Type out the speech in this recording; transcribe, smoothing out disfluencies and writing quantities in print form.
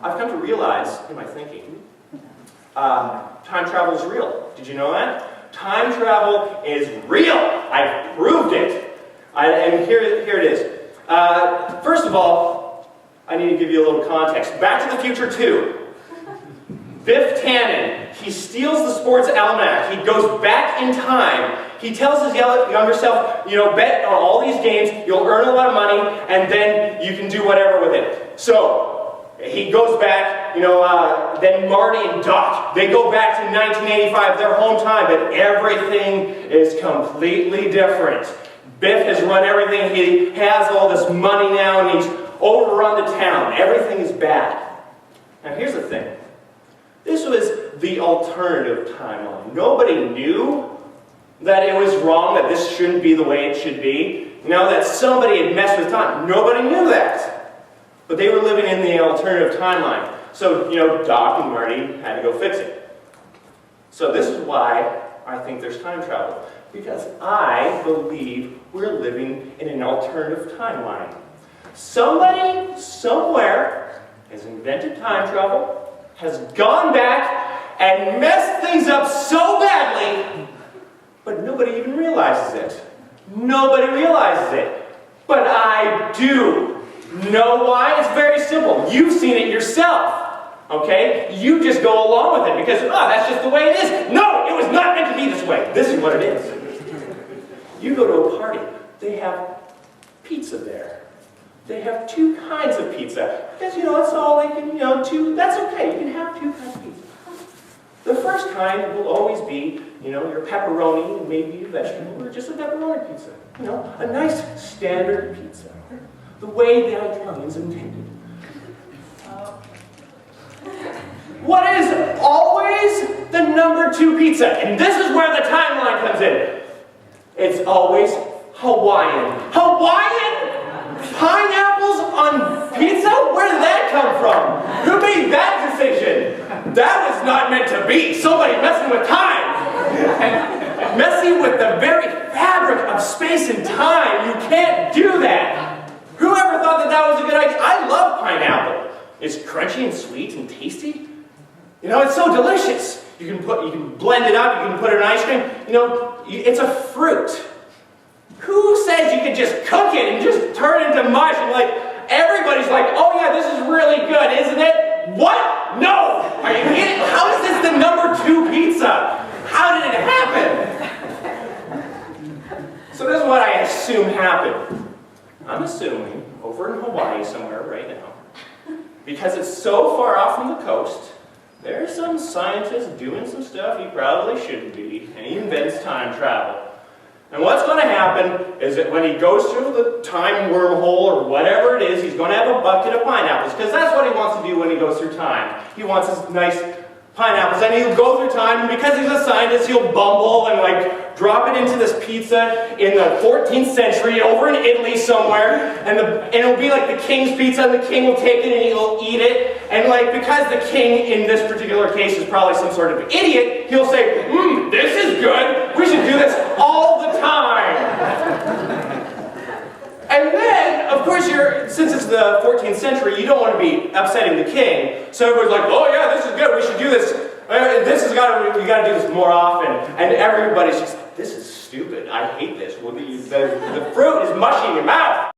I've come to realize in my thinking, time travel is real. Did you know that? Time travel is real. I've proved it. And here it is. First of all, I need to give you a little context. Back to the Future 2. Biff Tannen, he steals the sports almanac. He goes back in time. He tells his younger self, bet on all these games, you'll earn a lot of money, and then you can do whatever with it. So, he goes back, then Marty and Doc, they go back to 1985, their home time, but everything is completely different. Biff has run everything, he has all this money now, and he's overrun the town. Everything is bad. Now here's the thing. This was the alternative timeline. Nobody knew that it was wrong, that this shouldn't be the way it should be. That somebody had messed with time. Nobody knew that. But they were living in the alternative timeline. So, Doc and Marty had to go fix it. So this is why I think there's time travel. Because I believe we're living in an alternative timeline. Somebody, somewhere, has invented time travel, has gone back and messed things up so badly, but nobody even realizes it. Nobody realizes it. But I do. Know why? It's very simple. You've seen it yourself. Okay? You just go along with it because, that's just the way it is. No, it was not meant to be this way. This is what it is. You go to a party. They have pizza there. They have two kinds of pizza. Because, that's all they can, that's okay. You can have two kinds of pizza. The first kind will always be, your pepperoni and maybe a vegetable, or just a pepperoni pizza. A nice standard pizza. The way the Italians intended. What is always the number 2 pizza? And this is where the timeline comes in. It's always Hawaiian. Hawaiian? Pineapples on pizza? Where did that come from? Who made that decision? That was not meant to be. Somebody messing with time. Messing with the very fabric of space and time. You can't do that. Whoever thought that was a good idea? I love pineapple. It's crunchy and sweet and tasty. It's so delicious. You can blend it up, you can put it in ice cream. It's a fruit. Who says you could just cook it and just turn it into mush and everybody's like, oh yeah, this is really good, isn't it? What? No! Are you kidding? How is this the number 2 pizza? How did it happen? So this is what I assume happened. I'm assuming over in Hawaii somewhere right now, because it's so far off from the coast, there's some scientist doing some stuff he probably shouldn't be, and he invents time travel. And what's going to happen is that when he goes through the time wormhole or whatever it is, he's going to have a bucket of pineapples, because that's what he wants to do when he goes through time. He wants his nice pineapples, and he'll go through time, and because he's a scientist, he'll bumble and drop it into this pizza in the 14th century over in Italy somewhere, and it'll be like the king's pizza, and the king will take it and he'll eat it, and because the king in this particular case is probably some sort of idiot, he'll say, this is good, we should do this all the time. And then, of course, since it's the 14th century, you don't want to be upsetting the king, so everyone's like, oh yeah, this is good, we should do this. We got to do this more often. And everybody's just like, this is stupid. I hate this. Well, the fruit is mushy in your mouth.